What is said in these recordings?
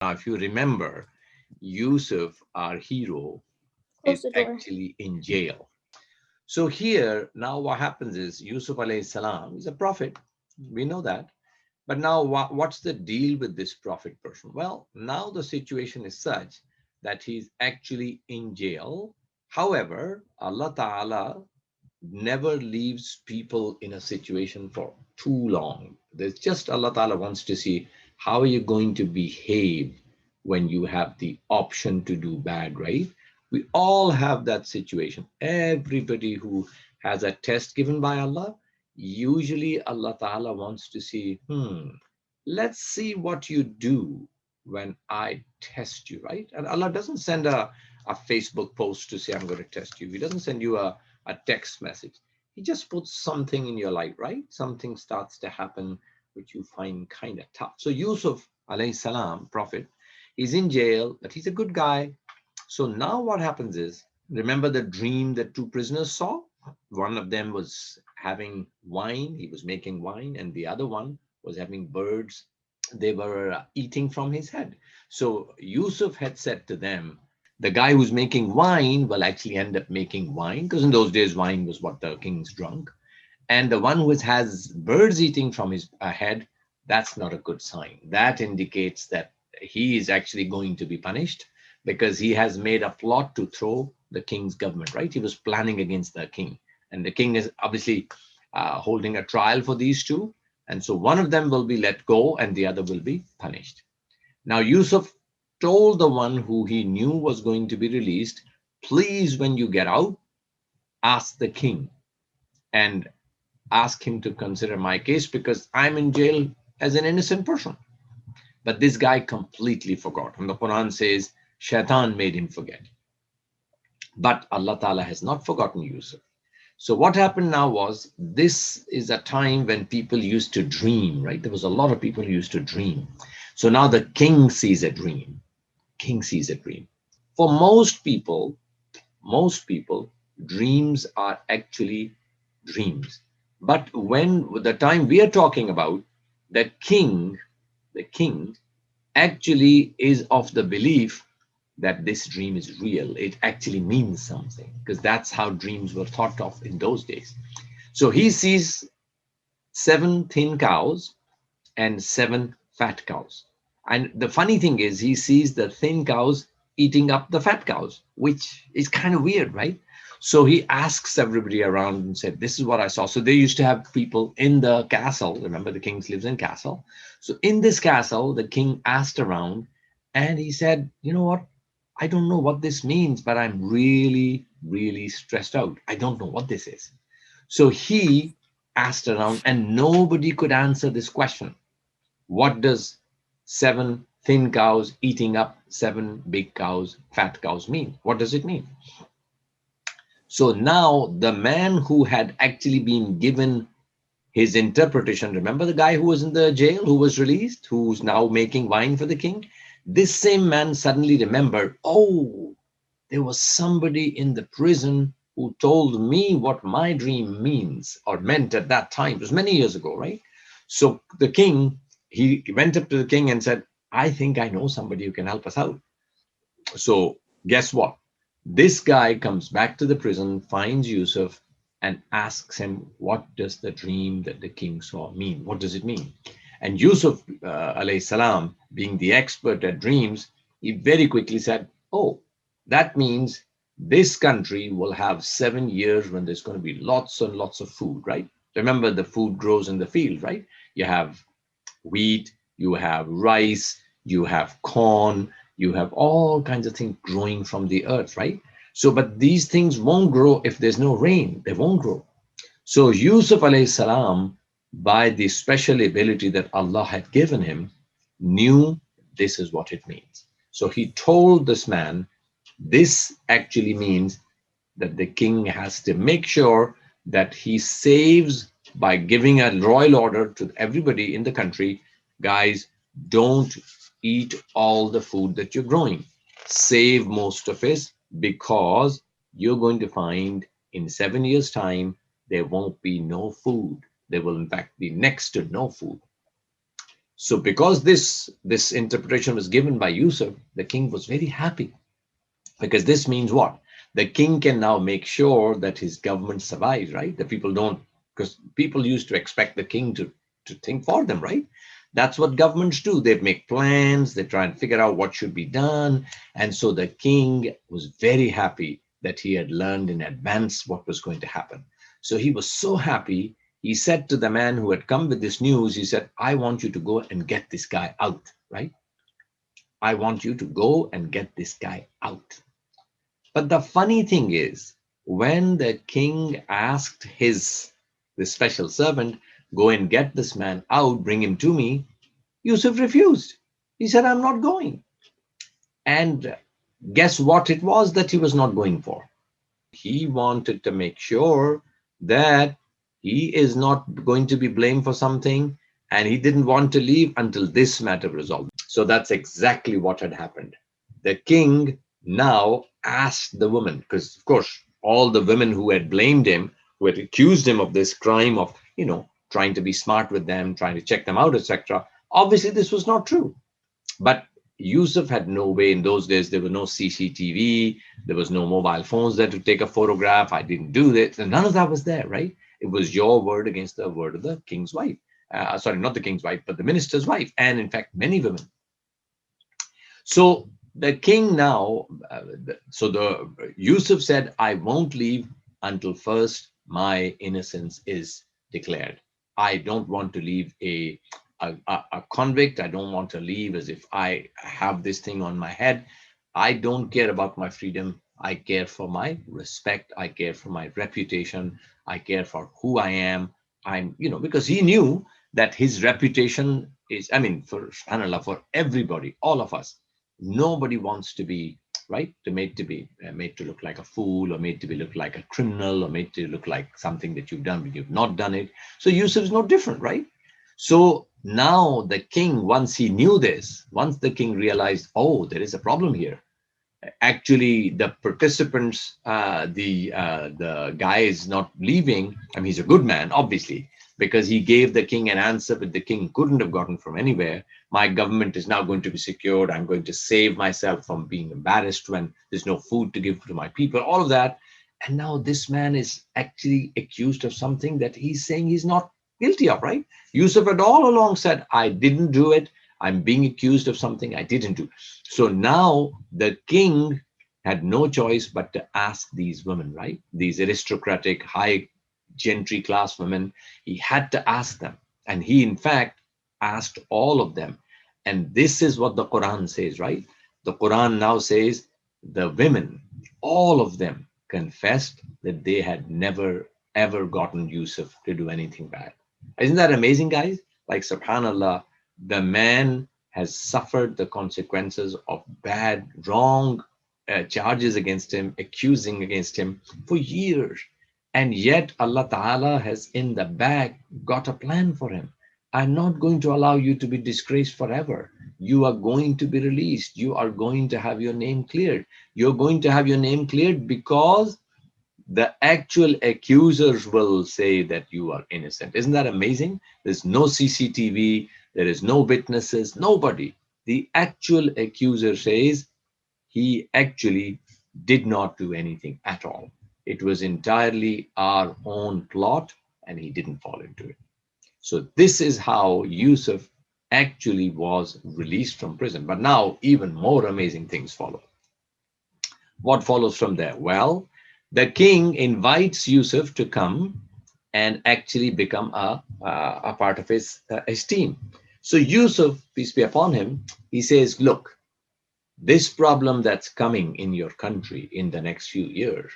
Now, if you remember, Yusuf, our hero, Close is the door. actually in jail. So here, now what happens is Yusuf alayhi salam is a prophet. We know that. But now what's the deal with this prophet person? Well, now the situation is such that he's actually in jail. However, Allah Ta'ala never leaves people in a situation for too long. There's just Allah Ta'ala wants to see how are you going to behave when you have the option to do bad, right? We all have that situation. Everybody who has a test given by Allah, usually Allah Ta'ala wants to see, let's see what you do when I test you, right? And Allah doesn't send a Facebook post to say, I'm going to test you. He doesn't send you a text message. He just puts something in your life, right? Something starts to happen which you find kind of tough. So Yusuf alayhi salam, prophet, he's in jail, but he's a good guy. So now what happens is, remember the dream that two prisoners saw? One of them was having wine, he was making wine, and the other one was having birds. They were eating from his head. So Yusuf had said to them, the guy who's making wine will actually end up making wine, because in those days, wine was what the kings drank. And the one who has birds eating from his head, that's not a good sign. That indicates that he is actually going to be punished because he has made a plot to throw the king's government, right? He was planning against the king. And the king is obviously holding a trial for these two. And so one of them will be let go and the other will be punished. Now, Yusuf told the one who he knew was going to be released, please, when you get out, ask the king and ask him to consider my case because I'm in jail as an innocent person. But this guy completely forgot. And the Quran says, Shaitan made him forget. But Allah Ta'ala has not forgotten Yusuf. So what happened now was, this is a time when people used to dream, right? There was a lot of people who used to dream. So now the king sees a dream. King sees a dream. For most people, dreams are actually dreams. But when the time we are talking about, the king actually is of the belief that this dream is real. It actually means something because that's how dreams were thought of in those days. So he sees seven thin cows and seven fat cows. And the funny thing is, he sees the thin cows eating up the fat cows, which is kind of weird, right? So he asks everybody around and said, this is what I saw. So they used to have people in the castle. Remember, the king lives in castle. So in this castle, the king asked around and he said, you know what? I don't know what this means, but I'm really, really stressed out. I don't know what this is. So he asked around and nobody could answer this question. What does seven thin cows eating up seven big cows, fat cows mean? What does it mean? So now the man who had actually been given his interpretation, remember the guy who was in the jail, who was released, who's now making wine for the king? This same man suddenly remembered, oh, there was somebody in the prison who told me what my dream means or meant at that time. It was many years ago, right? So the king, he went up to the king and said, I think I know somebody who can help us out. So guess what? This guy comes back to the prison, finds Yusuf, and asks him, what does the dream that the king saw mean? What does it mean? And Yusuf, alayhi salam, being the expert at dreams, he very quickly said, oh, that means this country will have 7 years when there's going to be lots and lots of food, right? Remember, the food grows in the field, right? You have wheat, you have rice, you have corn, you have all kinds of things growing from the earth, right? So, but these things won't grow if there's no rain, they won't grow. So, Yusuf alayhi salam, by the special ability that Allah had given him, knew this is what it means. So, he told this man, this actually means that the king has to make sure that he saves by giving a royal order to everybody in the country, guys, don't eat all the food that you're growing. Save most of it because you're going to find in 7 years' time there won't be no food. There will, in fact, be next to no food. So because this interpretation was given by Yusuf, the king was very happy, because this means what? The king can now make sure that his government survives, right? The people don't, because people used to expect the king to think for them, right? That's what governments do. They make plans, they try and figure out what should be done. And so the king was very happy that he had learned in advance what was going to happen. So he was so happy. He said to the man who had come with this news, he said, I want you to go and get this guy out, right? I want you to go and get this guy out. But the funny thing is, when the king asked the special servant, go and get this man out, bring him to me, Yusuf refused. He said, I'm not going. And guess what it was that he was not going for? He wanted to make sure that he is not going to be blamed for something, and he didn't want to leave until this matter resolved. So that's exactly what had happened. The king now asked the woman, because of course all the women who had blamed him, who had accused him of this crime of, trying to be smart with them, trying to check them out, etc., obviously this was not true. But Yusuf had no way. In those days there was no CCTV, there was no mobile phones there to take a photograph. I didn't do this, and none of that was there, right? It was your word against the word of the king's wife. Sorry, not the king's wife, but the minister's wife, and in fact many women. So the king now, so the Yusuf said, I won't leave until first my innocence is declared. I don't want to leave a convict. I don't want to leave as if I have this thing on my head. I don't care about my freedom. I care for my respect. I care for my reputation. I care for who I am. Because he knew that his reputation is, I mean, for subhanAllah, for everybody, all of us, nobody wants to be right, made to look like a fool, or made to be look like a criminal, or made to look like something that you've done when you've not done it. So Yusuf is no different, right? So now the king, once he knew this, once the king realized, oh, there is a problem here. Actually, the participants, the guy is not leaving. I mean, he's a good man, obviously, because he gave the king an answer that the king couldn't have gotten from anywhere. My government is now going to be secured. I'm going to save myself from being embarrassed when there's no food to give to my people, all of that. And now this man is actually accused of something that he's saying he's not guilty of, right? Yusuf had all along said, I didn't do it. I'm being accused of something I didn't do. So now the king had no choice but to ask these women, right? These aristocratic, high gentry class women. He had to ask them. And he, in fact, asked all of them. And this is what the Quran says, right? The Quran now says the women, all of them, confessed that they had never, ever gotten Yusuf to do anything bad. Isn't that amazing, guys? Like, subhanAllah, the man has suffered the consequences of bad, wrong charges against him, accusing against him for years. And yet Allah Ta'ala has in the back got a plan for him. I'm not going to allow you to be disgraced forever. You are going to be released. You are going to have your name cleared. You're going to have your name cleared because the actual accusers will say that you are innocent. Isn't that amazing? There's no CCTV, there is no witnesses, nobody. The actual accuser says he actually did not do anything at all. It was entirely our own plot, and he didn't fall into it. So this is how Yusuf actually was released from prison. But now even more amazing things follow. What follows from there? Well, the king invites Yusuf to come and actually become a part of his team. So Yusuf, peace be upon him, he says, look, this problem that's coming in your country in the next few years,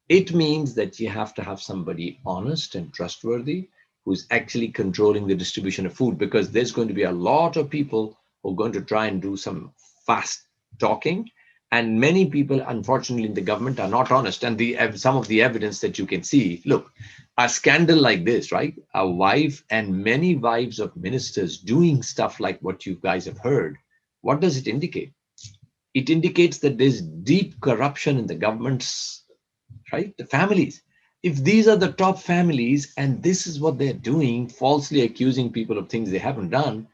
it means that you have to have somebody honest and trustworthy who's actually controlling the distribution of food, because there's going to be a lot of people who are going to try and do some fast talking. And many people, unfortunately, in the government are not honest. And some of the evidence that you can see, look, a scandal like this, right? A wife and many wives of ministers doing stuff like what you guys have heard. What does it indicate? It indicates that there's deep corruption in the government's, right? The families. If these are the top families and this is what they're doing, falsely accusing people of things they haven't done,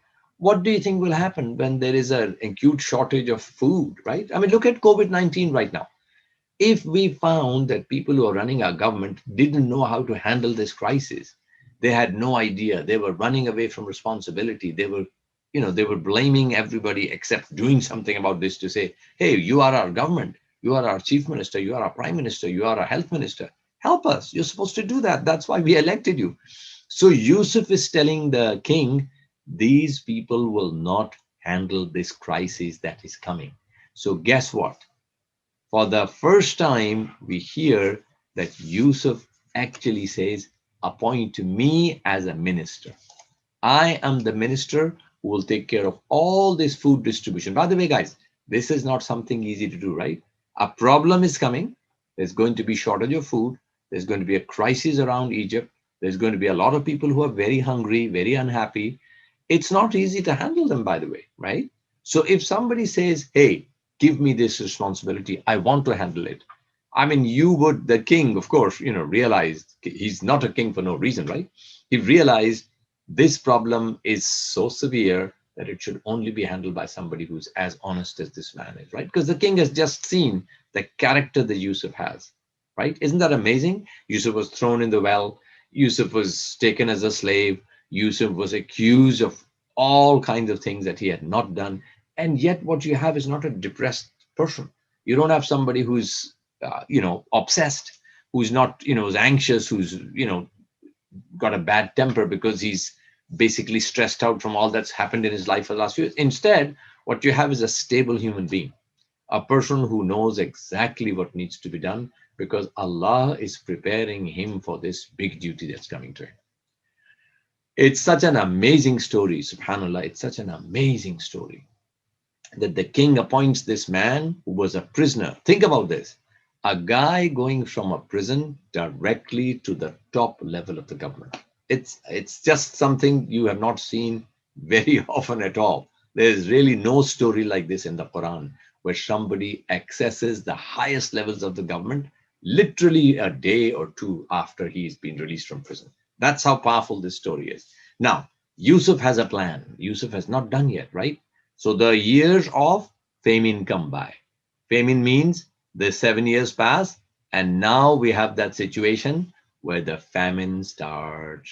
What do you think will happen when there is an acute shortage of food, right? I mean, look at COVID-19 right now. If we found that people who are running our government didn't know how to handle this crisis, they had no idea, they were running away from responsibility, they were blaming everybody except doing something about this to say, hey, you are our government, you are our chief minister, you are our prime minister, you are our health minister, help us, you're supposed to do that, that's why we elected you. So Yusuf is telling the king, these people will not handle this crisis that is coming. So guess what? For the first time, we hear that Yusuf actually says, appoint me as a minister. I am the minister who will take care of all this food distribution. By the way, guys, this is not something easy to do, right? A problem is coming. There's going to be shortage of food. There's going to be a crisis around Egypt. There's going to be a lot of people who are very hungry, very unhappy. It's not easy to handle them, by the way, right? So if somebody says, hey, give me this responsibility, I want to handle it. I mean, the king, of course, realized he's not a king for no reason, right? He realized this problem is so severe that it should only be handled by somebody who's as honest as this man is, right? Because the king has just seen the character that Yusuf has, right? Isn't that amazing? Yusuf was thrown in the well. Yusuf was taken as a slave. Yusuf was accused of all kinds of things that he had not done. And yet, what you have is not a depressed person. You don't have somebody who's, obsessed, who's not, who's anxious, who's, got a bad temper because he's basically stressed out from all that's happened in his life for the last few years. Instead, what you have is a stable human being, a person who knows exactly what needs to be done because Allah is preparing him for this big duty that's coming to him. It's such an amazing story, subhanAllah. It's such an amazing story that the king appoints this man who was a prisoner. Think about this, a guy going from a prison directly to the top level of the government. It's just something you have not seen very often at all. There's really no story like this in the Quran where somebody accesses the highest levels of the government literally a day or two after he's been released from prison. That's how powerful this story is. Now, Yusuf has a plan. Yusuf has not done yet, right? So the years of famine come by. Famine means the 7 years pass, and now we have that situation where the famine starts.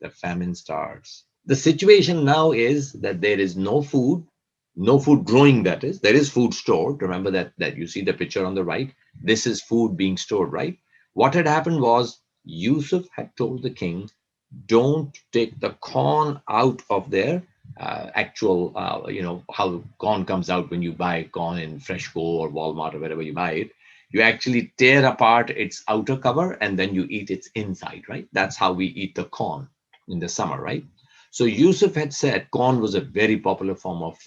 The famine starts. The situation now is that there is no food growing, that is. There is food stored. Remember that you see the picture on the right. This is food being stored, right? What had happened was Yusuf had told the king, don't take the corn out of their actual, how corn comes out when you buy corn in Freshco or Walmart or wherever you buy it. You actually tear apart its outer cover and then you eat its inside, right? That's how we eat the corn in the summer, right? So Yusuf had said corn was a very popular form of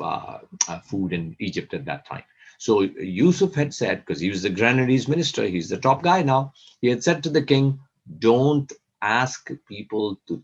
food in Egypt at that time. So Yusuf had said, because he was the granaries minister, he's the top guy now, he had said to the king, don't ask people to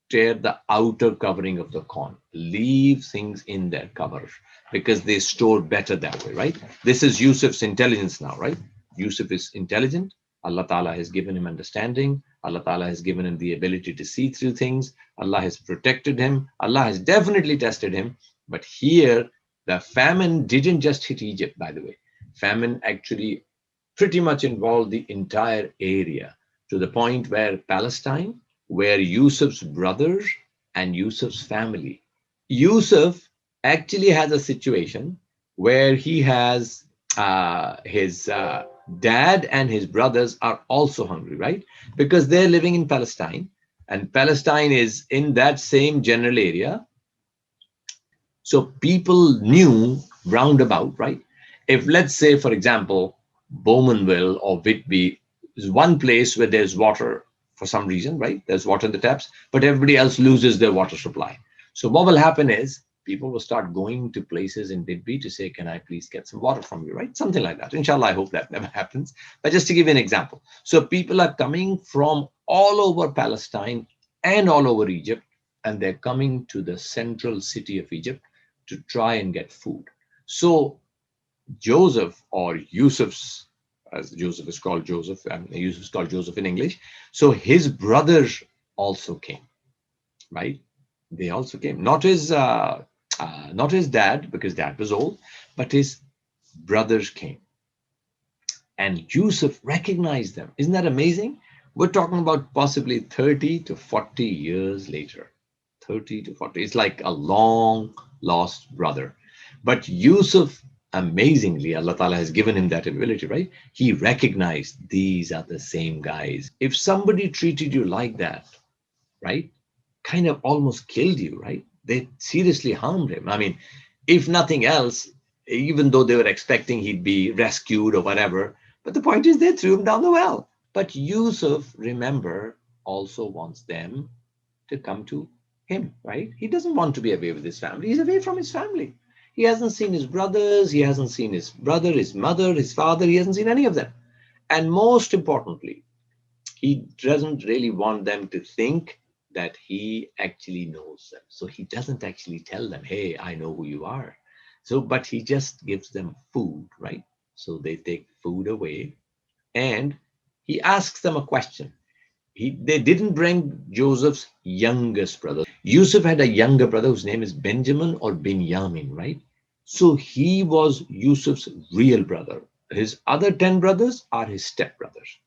tear the outer covering of the corn. Leave things in their covers because they store better that way, right? This is Yusuf's intelligence now, right? Yusuf is intelligent. Allah Ta'ala has given him understanding. Allah Ta'ala has given him the ability to see through things. Allah has protected him. Allah has definitely tested him. But here, the famine didn't just hit Egypt, by the way. Famine actually pretty much involved the entire area to the point where Palestine, where Yusuf's brothers and Yusuf's family. Yusuf actually has a situation where he has his dad and his brothers are also hungry, right? Because they're living in Palestine, and Palestine is in that same general area. So people knew roundabout, right? If let's say, for example, Bowmanville or Whitby is one place where there's water for some reason, right? There's water in the taps, but everybody else loses their water supply. So what will happen is people will start going to places in Whitby to say, can I please get some water from you, right? Something like that. Inshallah, I hope that never happens. But just to give you an example. So people are coming from all over Palestine and all over Egypt, and they're coming to the central city of Egypt to try and get food. So Joseph or Yusuf's, as Joseph is called Joseph, and Yusuf is called Joseph in English. So his brothers also came, right? They also came. Not his dad, because dad was old, but his brothers came. And Yusuf recognized them. Isn't that amazing? We're talking about possibly 30 to 40 years later. 30 to 40. It's like a long lost brother. But Yusuf, amazingly, Allah Ta'ala has given him that ability, right? He recognized these are the same guys. If somebody treated you like that, right, kind of almost killed you, right? They seriously harmed him. I mean, if nothing else, even though they were expecting he'd be rescued or whatever, but the point is they threw him down the well. But Yusuf, remember, also wants them to come to him, right? He doesn't want to be away with his family. He's away from his family. He hasn't seen his brothers, he hasn't seen his brother, his mother, his father, he hasn't seen any of them. And most importantly, he doesn't really want them to think that he actually knows them. So he doesn't actually tell them, hey, I know who you are. So, but he just gives them food, right? So they take food away and he asks them a question. They didn't bring Joseph's youngest brother. Yusuf had a younger brother whose name is Benjamin or Binyamin, right? So he was Yusuf's real brother. His other 10 brothers are his stepbrothers.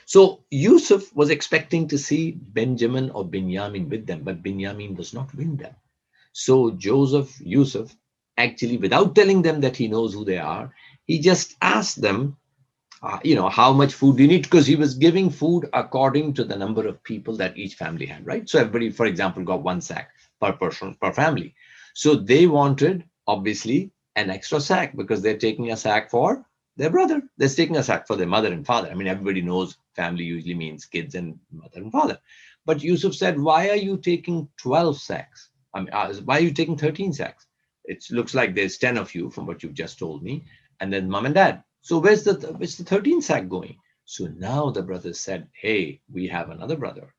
So Yusuf was expecting to see Benjamin or Binyamin with them, but Binyamin was not with them. So Yusuf, actually, without telling them that he knows who they are, he just asked them, how much food do you need? Because he was giving food according to the number of people that each family had, right? So everybody, for example, got one sack per person, per family. So they wanted, obviously, an extra sack because they're taking a sack for their brother. They're taking a sack for their mother and father. I mean, everybody knows family usually means kids and mother and father. But Yusuf said, why are you taking 12 sacks? I mean, why are you taking 13 sacks? It looks like there's 10 of you from what you've just told me. And then mom and dad. So where's the 13th sack going? So now the brothers said, hey, we have another brother.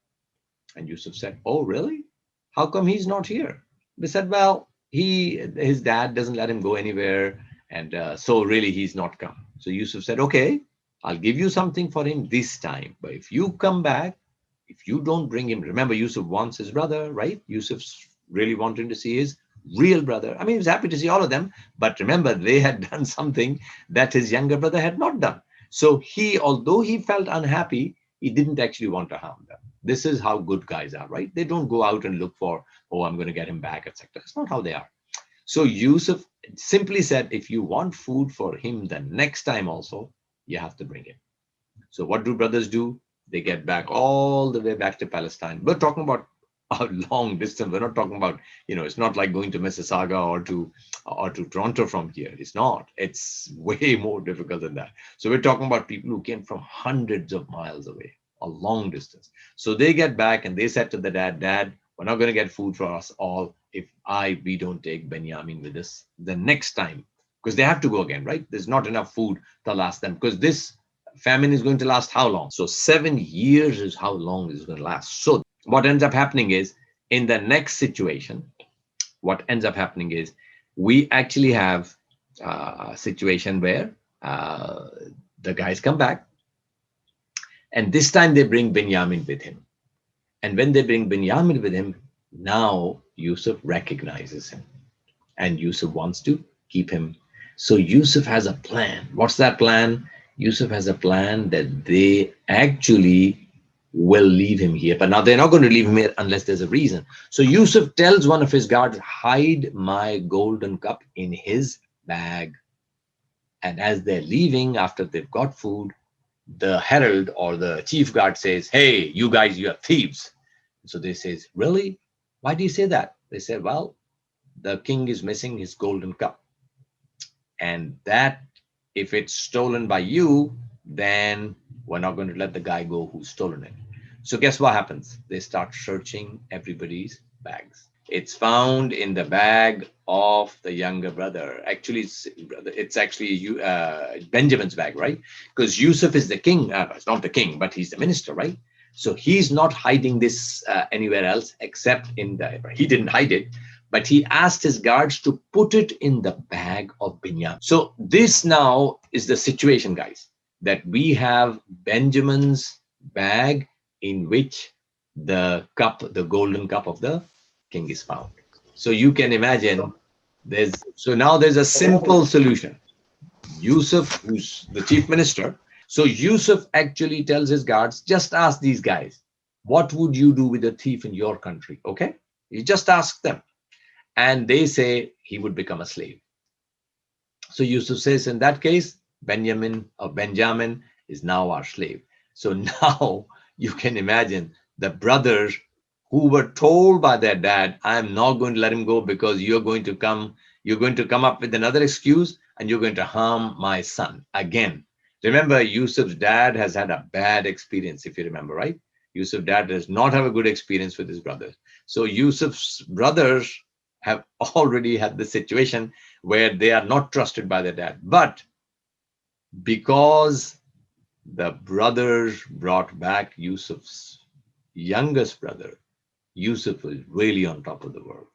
And Yusuf said, oh, really? How come he's not here? They said, well, his dad doesn't let him go anywhere. And so really he's not come. So Yusuf said, okay, I'll give you something for him this time. But if you come back, if you don't bring him, remember Yusuf wants his brother, right? Yusuf's really wanting to see his real brother. I mean, he was happy to see all of them. But remember, they had done something that his younger brother had not done. So although he felt unhappy, he didn't actually want to harm them. This is how good guys are, right? They don't go out and look for, oh, I'm going to get him back, etc. That's not how they are. So Yusuf simply said, if you want food for him the next time also, you have to bring him. So what do brothers do? They get back all the way back to Palestine. We're talking about a long distance. We're not talking about, it's not like going to Mississauga or to Toronto from here. It's not. It's way more difficult than that. So we're talking about people who came from hundreds of miles away, a long distance. So they get back and they said to the dad, we're not going to get food for us all if we don't take Benjamin with us the next time. Because they have to go again, right? There's not enough food to last them. Because this famine is going to last how long? So 7 years is how long it's going to last. So what ends up happening is, in the next situation, what ends up happening is we actually have a situation where the guys come back, and this time they bring Binyamin with him. And when they bring Binyamin with him, now Yusuf recognizes him, and Yusuf wants to keep him. So Yusuf has a plan. What's that plan? Yusuf has a plan that they actually will leave him here. But now they're not going to leave him here unless there's a reason. So Yusuf tells one of his guards, hide my golden cup in his bag. And as they're leaving, after they've got food, the herald or the chief guard says, hey, you guys, you are thieves. So they says, really? Why do you say that? They said, well, the king is missing his golden cup. And that, if it's stolen by you, then we're not going to let the guy go who's stolen it. So guess what happens? They start searching everybody's bags. It's found in the bag of the younger brother. Actually, it's actually Benjamin's bag, right? Because Yusuf is the king. It's not the king, but he's the minister, right? So he's not hiding this anywhere else except in he didn't hide it, but he asked his guards to put it in the bag of Binyamin. So this now is the situation, guys, that we have Benjamin's bag in which the golden cup of the king is found. So you can imagine now there's a simple solution. Yusuf, who's the chief minister, so Yusuf actually tells his guards, just ask these guys, what would you do with a thief in your country? Okay, you just ask them, and they say he would become a slave. So Yusuf says, in that case, Benjamin is now our slave. So now you can imagine the brothers who were told by their dad, I am not going to let him go because you're going to come up with another excuse and you're going to harm my son again. Remember, Yusuf's dad has had a bad experience, if you remember, right? Yusuf's dad does not have a good experience with his brothers. So Yusuf's brothers have already had the situation where they are not trusted by their dad. But because the brothers brought back Yusuf's youngest brother, Yusuf was really on top of the world.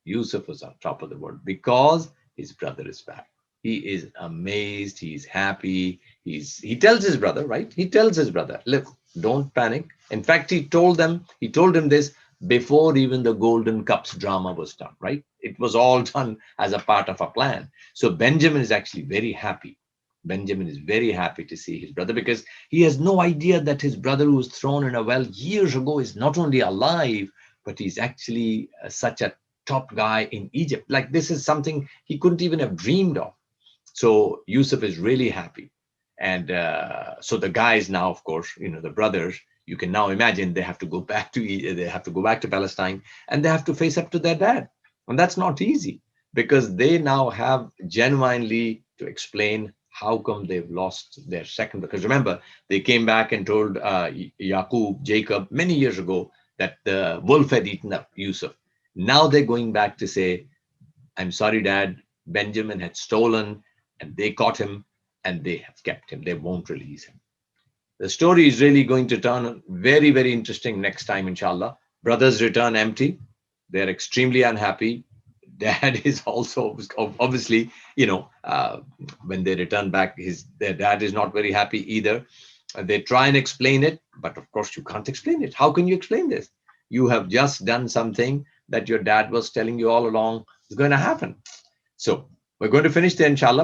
Yusuf was on top of the world because his brother is back. He is amazed. He's happy. He tells his brother, right? He tells his brother, look, don't panic. In fact, he told him this before even the Golden Cups drama was done, right? It was all done as a part of a plan. So Benjamin is actually very happy. Benjamin is very happy to see his brother because he has no idea that his brother who was thrown in a well years ago is not only alive, but he's actually such a top guy in Egypt. Like this is something he couldn't even have dreamed of. So Yusuf is really happy. And so the guys now, of course, the brothers, you can now imagine they have to go back to they have to go back to Palestine and they have to face up to their dad. And that's not easy because they now have genuinely to explain how come they've lost their second. Because remember, they came back and told Jacob, many years ago that the wolf had eaten up Yusuf. Now they're going back to say, I'm sorry, Dad, Benjamin had stolen and they caught him and they have kept him. They won't release him. The story is really going to turn very, very interesting next time, inshallah. Brothers return empty. They're extremely unhappy. Dad is also obviously, when they return back, their dad is not very happy either. They try and explain it, but of course you can't explain it. How can you explain this? You have just done something that your dad was telling you all along is going to happen. So we're going to finish there, inshallah.